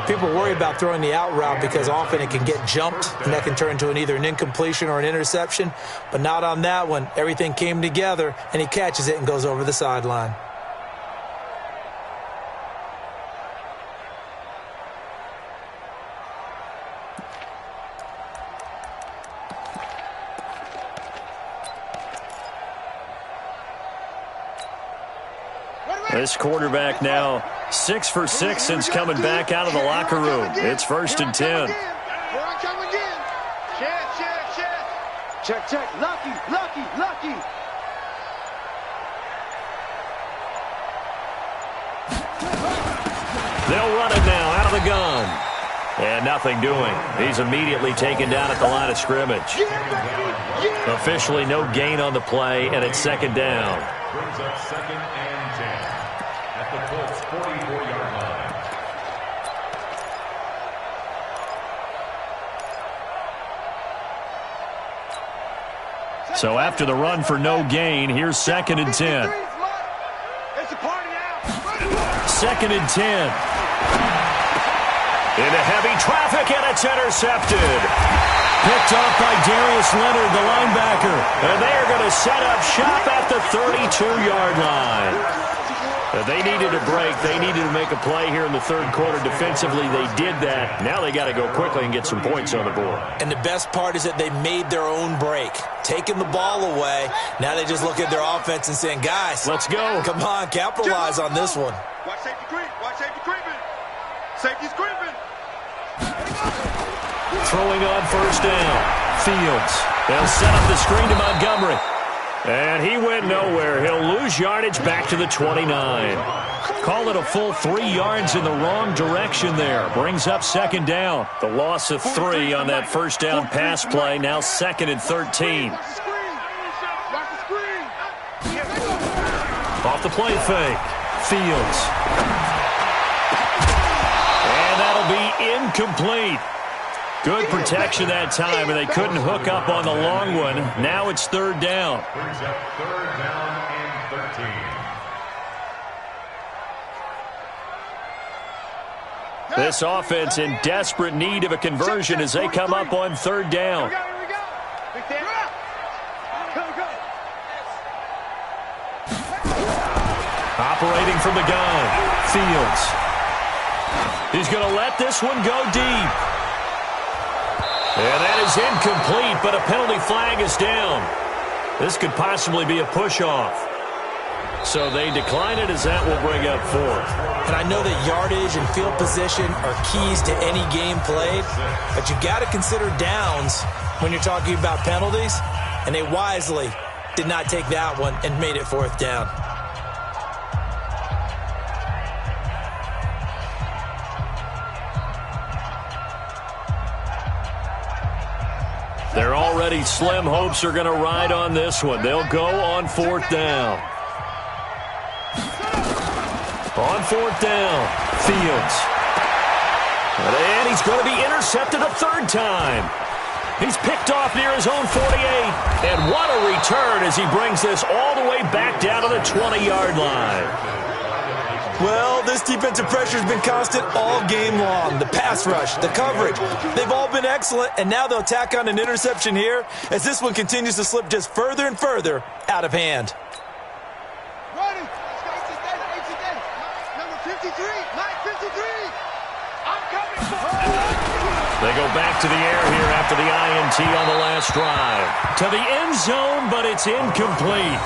[SPEAKER 2] People worry about throwing the out route because often it can get jumped, and that can turn into either an incompletion or an interception, but not on that one. Everything came together, and he catches it and goes over the sideline.
[SPEAKER 1] This quarterback now 6 for 6 since coming back out of the locker room. It's 1st and 10.
[SPEAKER 3] Check. Lucky.
[SPEAKER 1] They'll run it now out of the gun. And nothing doing. He's immediately taken down at the line of scrimmage. Officially no gain on the play, and it's 2nd down.
[SPEAKER 4] Brings up 2nd and 10 at the Colts 44-yard line.
[SPEAKER 1] So after the run for no gain, here's 2nd and 10.
[SPEAKER 3] It's a party now.
[SPEAKER 1] 2nd and 10. Into heavy traffic, and it's intercepted. Picked off by Darius Leonard, the linebacker. And they are going to set up shop at the 32-yard line. They needed a break. They needed to make a play here in the 3rd quarter. Defensively, they did that. Now they got to go quickly and get some points on the board.
[SPEAKER 2] And the best part is that they made their own break. Taking the ball away. Now they just look at their offense and saying, guys,
[SPEAKER 1] let's go.
[SPEAKER 2] Come on, capitalize on this one.
[SPEAKER 3] Watch safety creep. Watch safety creeping. Safety's creeping.
[SPEAKER 1] Throwing on 1st down. Fields. They'll set up the screen to Montgomery. And he went nowhere. He'll lose lose yardage back to the 29. Call it a full 3 yards in the wrong direction there. Brings up second down. The loss of 3 on that first down pass play. Now 2nd and 13. Off the play fake. Fields. And that'll be incomplete. Good protection that time, and they couldn't hook up on the long one. Now it's 3rd down.
[SPEAKER 4] Brings up 3rd down and 13.
[SPEAKER 1] This offense in desperate need of a conversion as they come up on 3rd down. Operating from the gun, Fields. He's going to let this one go deep. And that is incomplete, but a penalty flag is down. This could possibly be a push-off. So they decline it as that will bring up 4th.
[SPEAKER 2] And I know that yardage and field position are keys to any game played, but you got to consider downs when you're talking about penalties, and they wisely did not take that one and made it 4th down.
[SPEAKER 1] They're already slim hopes are going to ride on this one. They'll go on 4th down. On 4th down, Fields. And he's going to be intercepted a 3rd time. He's picked off near his own 48. And what a return as he brings this all the way back down to the 20-yard line.
[SPEAKER 2] Well, this defensive pressure has been constant all game long. The pass rush, the coverage, they've all been excellent, and now they'll tack on an interception here as this one continues to slip just further and further out of hand.
[SPEAKER 3] Number 53, Mike 53. I'm coming for
[SPEAKER 1] They go back to the air here after the INT on the last drive. To the end zone, but it's incomplete.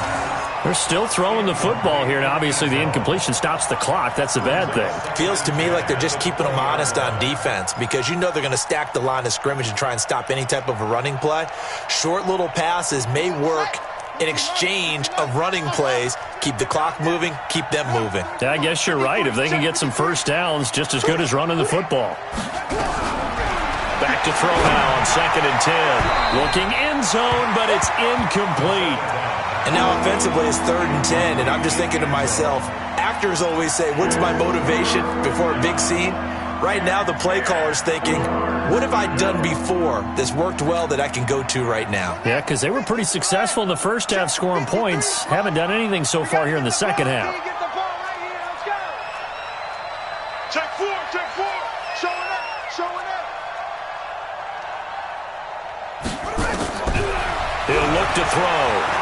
[SPEAKER 1] They're still throwing the football here, and obviously the incompletion stops the clock. That's a bad thing.
[SPEAKER 2] Feels to me like they're just keeping them honest on defense because you know they're going to stack the line of scrimmage and try and stop any type of a running play. Short little passes may work in exchange of running plays. Keep the clock moving, keep them moving.
[SPEAKER 1] Yeah, I guess you're right. If they can get some first downs, just as good as running the football. Back to throw now on 2nd and 10. Looking end zone, but it's incomplete.
[SPEAKER 2] And now offensively it's 3rd and 10, and I'm just thinking to myself, actors always say, what's my motivation before a big scene? Right now the play caller's thinking, what have I done before that's worked well that I can go to right now?
[SPEAKER 1] Yeah, because they were pretty successful in the first half scoring points. Haven't done anything so far here in the second half.
[SPEAKER 3] Get the ball right here. Let's go. Check 4, check 4. Showing up, showing up.
[SPEAKER 1] He'll look to throw.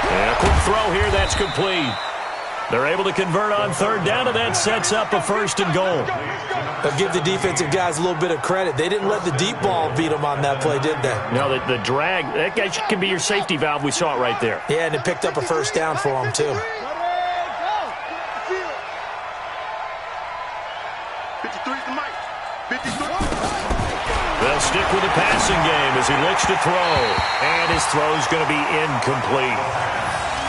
[SPEAKER 1] And a quick throw here, that's complete. They're able to convert on 3rd down, and that sets up a 1st and goal.
[SPEAKER 2] But give the defensive guys a little bit of credit. They didn't let the deep ball beat them on that play, did they?
[SPEAKER 1] No, the drag, that guy can be your safety valve. We saw it right there.
[SPEAKER 2] Yeah, and it picked up a 1st down for them, too.
[SPEAKER 3] 53's the mic. 53.
[SPEAKER 1] They'll stick with the passing game as he looks to throw. And his throw's going to be incomplete.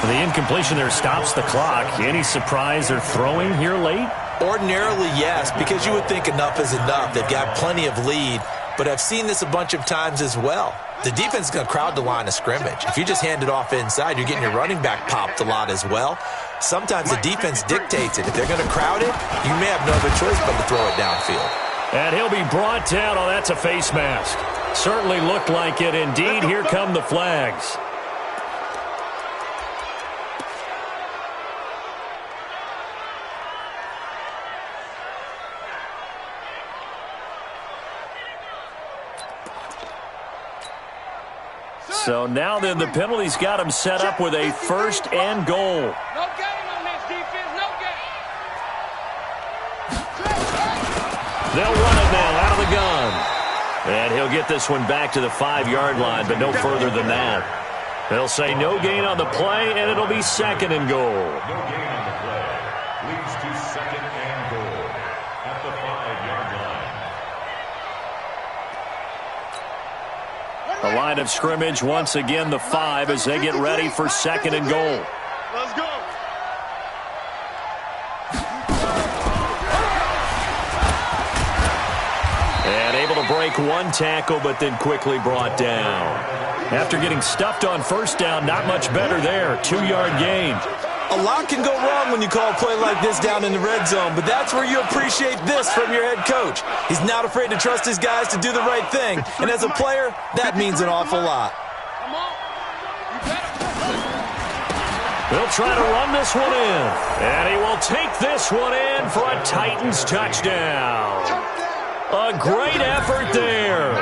[SPEAKER 1] The incompletion there stops the clock. Any surprise they're throwing here late?
[SPEAKER 2] Ordinarily, yes, because you would think enough is enough. They've got plenty of lead, but I've seen this a bunch of times as well. The defense is going to crowd the line of scrimmage. If you just hand it off inside, you're getting your running back popped a lot as well. Sometimes the defense dictates it. If they're going to crowd it, you may have no other choice but to throw it downfield.
[SPEAKER 1] And he'll be brought down. Oh, that's a face mask. Certainly looked like it. Indeed, here come the flags. So now then the penalty's got him set up with a 1st and goal.
[SPEAKER 3] No game on this defense, no game.
[SPEAKER 1] They'll run it now out of the gun. And he'll get this one back to the 5-yard line, but no further than that. They'll say no gain on the play, and it'll be 2nd and goal.
[SPEAKER 4] No gain on the play. Leads to 2nd and goal at the 5-yard line.
[SPEAKER 1] The line of scrimmage, once again, the 5 as they get ready for 2nd and goal.
[SPEAKER 3] Let's go.
[SPEAKER 1] And able to break one tackle, but then quickly brought down. After getting stuffed on 1st down, not much better there. 2-yard gain.
[SPEAKER 2] A lot can go wrong when you call a play like this down in the red zone, but that's where you appreciate this from your head coach. He's not afraid to trust his guys to do the right thing, and as a player, that means an awful lot.
[SPEAKER 1] They'll try to run this one in, and he will take this one in for a Titans touchdown. A great effort there.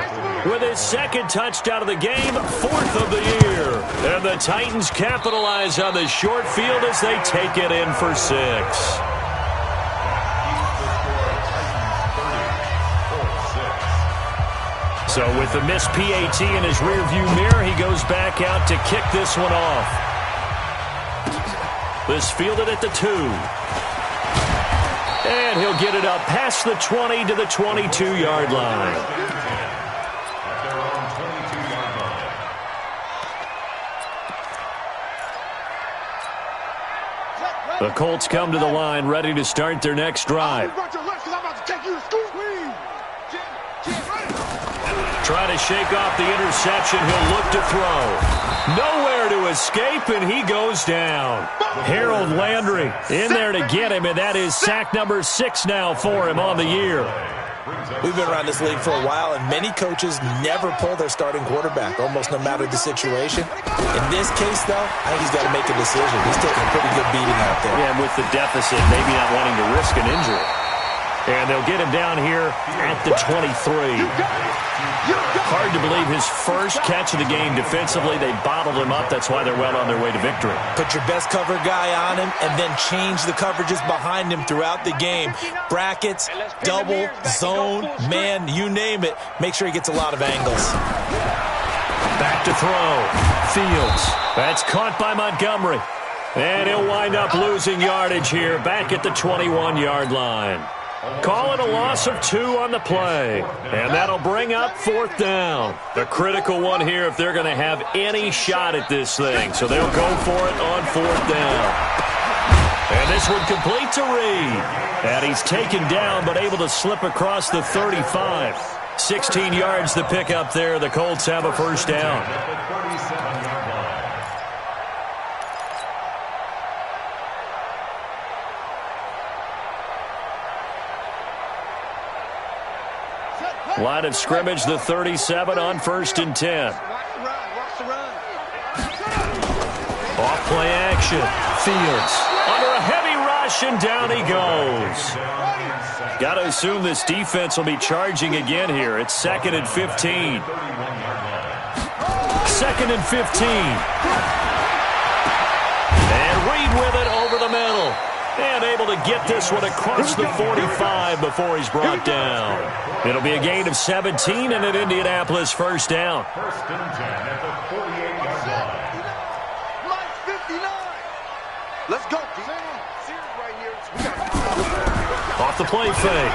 [SPEAKER 1] With his 2nd touchdown of the game, 4th of the year. And the Titans capitalize on the short field as they take it in for 6. So with the missed PAT in his rearview mirror, he goes back out to kick this one off. This fielded at the 2. And he'll get it up past the 20 to the 22-yard line. The Colts come to the line, ready to start their next drive. Trying to shake off the interception. He'll look to throw. Nowhere to escape, and he goes down. Harold Landry in there to get him, and that is sack number 6 now for him on the year.
[SPEAKER 2] We've been around this league for a while, and many coaches never pull their starting quarterback, almost no matter the situation. In this case, though, I think he's got to make a decision. He's taking a pretty good beating out there.
[SPEAKER 1] Yeah, and with the deficit, maybe not wanting to risk an injury. And they'll get him down here at the 23. Hard to believe his first catch of the game defensively. They bottled him up. That's why they're well on their way to victory.
[SPEAKER 2] Put your best cover guy on him and then change the coverages behind him throughout the game. Brackets, double, zone, man, you name it. Make sure he gets a lot of angles.
[SPEAKER 1] Back to throw. Fields. That's caught by Montgomery. And he'll wind up losing yardage here back at the 21-yard line. Call it a loss of 2 on the play. And that'll bring up 4th down. The critical one here if they're going to have any shot at this thing. So they'll go for it on 4th down. And this one complete to Reed. And he's taken down but able to slip across the 35. 16 yards to pick up there. The Colts have a 1st down. Line of scrimmage, the 37 on 1st and 10. Off play action. Fields under a heavy rush, and down he goes. Got to assume this defense will be charging again here. It's 2nd and 15. 2nd and 15. And Reed with it over the middle. And able to get this one across the 45 before he's brought down. It'll be a gain of 17 and an Indianapolis 1st down.
[SPEAKER 4] 1st and 10 at the 48-yard line.
[SPEAKER 3] 59. Let's go.
[SPEAKER 1] Off the play fake.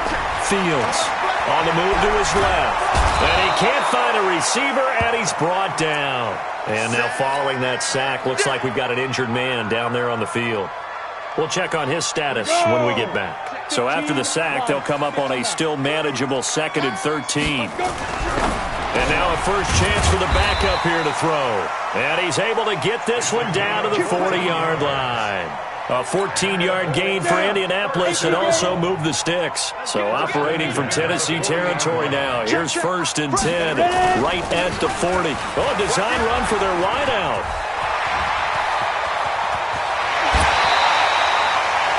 [SPEAKER 1] Fields on the move to his left. And he can't find a receiver, and he's brought down. And now following that sack, looks like we've got an injured man down there on the field. We'll check on his status when we get back. So after the sack, they'll come up on a still manageable 2nd and 13. And now a first chance for the backup here to throw. And he's able to get this one down to the 40-yard line. A 14-yard gain for Indianapolis and also move the sticks. So operating from Tennessee territory now. Here's 1st and 10 right at the 40. Oh, a design run for their wideout.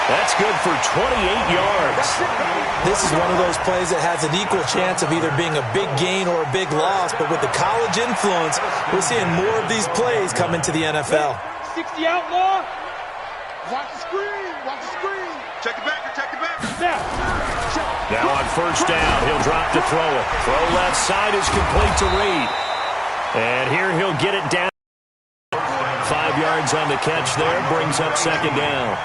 [SPEAKER 1] That's good for 28 yards.
[SPEAKER 2] This is one of those plays that has an equal chance of either being a big gain or a big loss, but with the college influence, we're seeing more of these plays come into the NFL.
[SPEAKER 3] 60 outlaw. Watch the screen. Watch the screen. Check it back. Check it back.
[SPEAKER 1] Now on 1st down, he'll drop to throw it. Throw left side is complete to Reed. And here he'll get it down. 5 yards on the catch there, brings up 2nd down.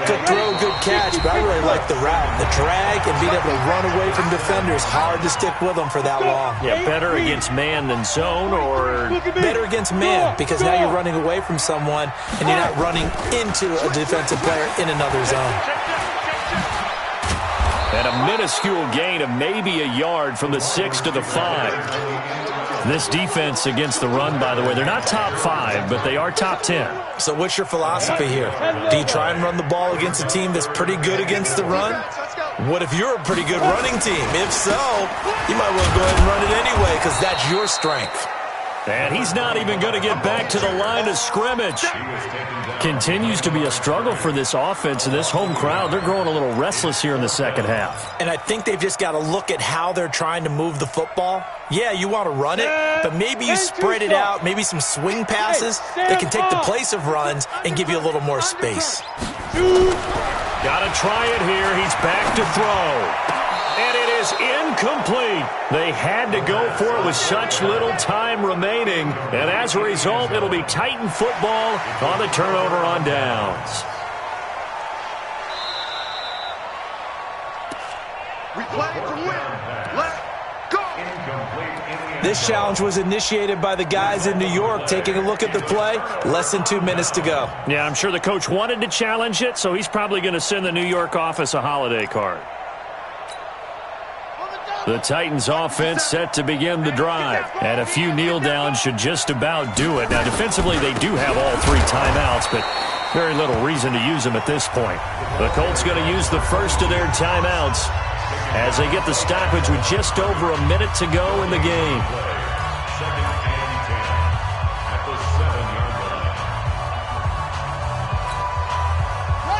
[SPEAKER 2] Good throw, good catch, but I really like the route. The drag and being able to run away from defenders, hard to stick with them for that long.
[SPEAKER 1] Yeah, better against man than zone, or
[SPEAKER 2] better against man, because now you're running away from someone and you're not running into a defensive player in another zone.
[SPEAKER 1] And a minuscule gain of maybe a yard from the 6 to the 5. This defense against the run, by the way, they're not top 5, but they are top 10.
[SPEAKER 2] So what's your philosophy here? Do you try and run the ball against a team that's pretty good against the run? What if you're a pretty good running team? If so, you might well go ahead and run it anyway, because that's your strength.
[SPEAKER 1] And he's not even going to get back to the line of scrimmage. Continues to be a struggle for this offense and this home crowd. They're growing a little restless here in the second half.
[SPEAKER 2] And I think they've just got to look at how they're trying to move the football. Yeah, you want to run it, but maybe you spread it out, maybe some swing passes that can take the place of runs and give you a little more space.
[SPEAKER 1] Got to try it here. He's back to throw. And it is incomplete. They had to go for it with such little time remaining. And as a result, it'll be Titan football on the turnover on downs.
[SPEAKER 3] We play to win. Let's go.
[SPEAKER 2] This challenge was initiated by the guys in New York. Taking a look at the play, less than 2 minutes to go.
[SPEAKER 1] Yeah, I'm sure the coach wanted to challenge it, so he's probably going to send the New York office a holiday card. The Titans offense set to begin the drive. And a few kneel downs should just about do it. Now, defensively, they do have all 3 timeouts, but very little reason to use them at this point. The Colts going to use the first of their timeouts as they get the stoppage with just over a minute to go in the game.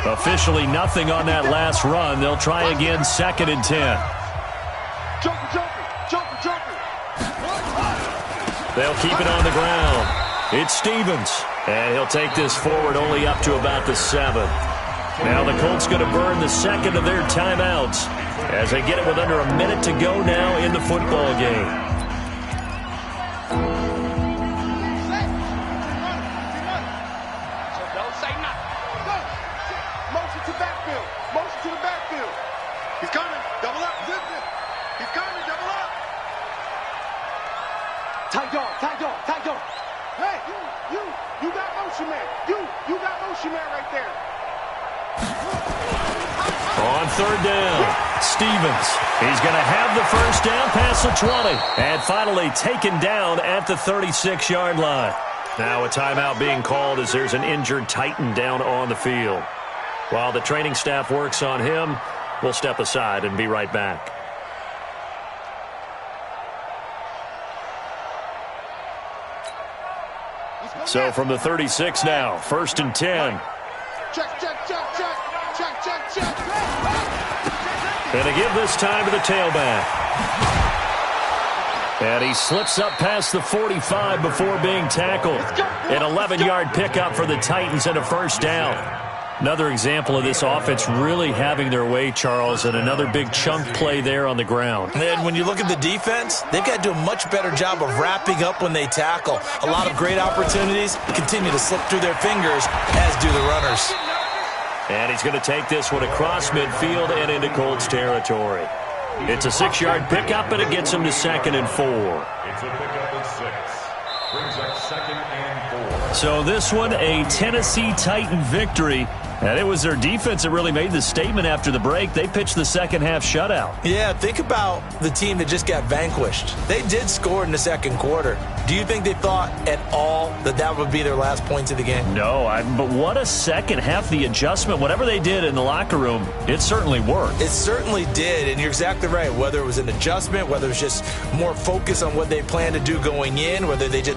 [SPEAKER 1] Officially nothing on that last run. They'll try again, 2nd and 10. They'll keep it on the ground. It's Stevens, and he'll take this forward only up to about the 7. Now the Colts going to burn the 2nd of their timeouts as they get it with under a minute to go now in the football game.
[SPEAKER 3] Motion to backfield. Motion to the backfield. He's coming. Double up. He's coming. Double up. Tight dog. Hey, you got motion man. You got motion man right there.
[SPEAKER 1] On 3rd down, Stevens. He's going to have the first down past the 20. And finally taken down at the 36-yard line. Now a timeout being called as there's an injured Titan down on the field. While the training staff works on him, we'll step aside and be right back. So from the 36 now, 1st and 10.
[SPEAKER 3] Check.
[SPEAKER 1] And to give this time to the tailback. And he slips up past the 45 before being tackled. An 11-yard pickup for the Titans and a first down. Another example of this offense really having their way, Charles, and another big chunk play there on the ground.
[SPEAKER 2] And when you look at the defense, they've got to do a much better job of wrapping up when they tackle. A lot of great opportunities continue to slip through their fingers, as do the runners.
[SPEAKER 1] And he's going to take this one across midfield and into Colts territory. It's a 6-yard pickup, and it gets him to 2nd and 4.
[SPEAKER 4] It's a pickup of 6. Brings up 2nd and 4.
[SPEAKER 1] So this one, a Tennessee Titan victory. And it was their defense that really made the statement after the break. They pitched the second half shutout.
[SPEAKER 2] Yeah, think about the team that just got vanquished. They did score in the second quarter. Do you think they thought at all that that would be their last points of the game?
[SPEAKER 1] No, but what a second half. The adjustment, whatever they did in the locker room, it certainly worked.
[SPEAKER 2] It certainly did, and you're exactly right. Whether it was an adjustment, whether it was just more focus on what they planned to do going in, whether they just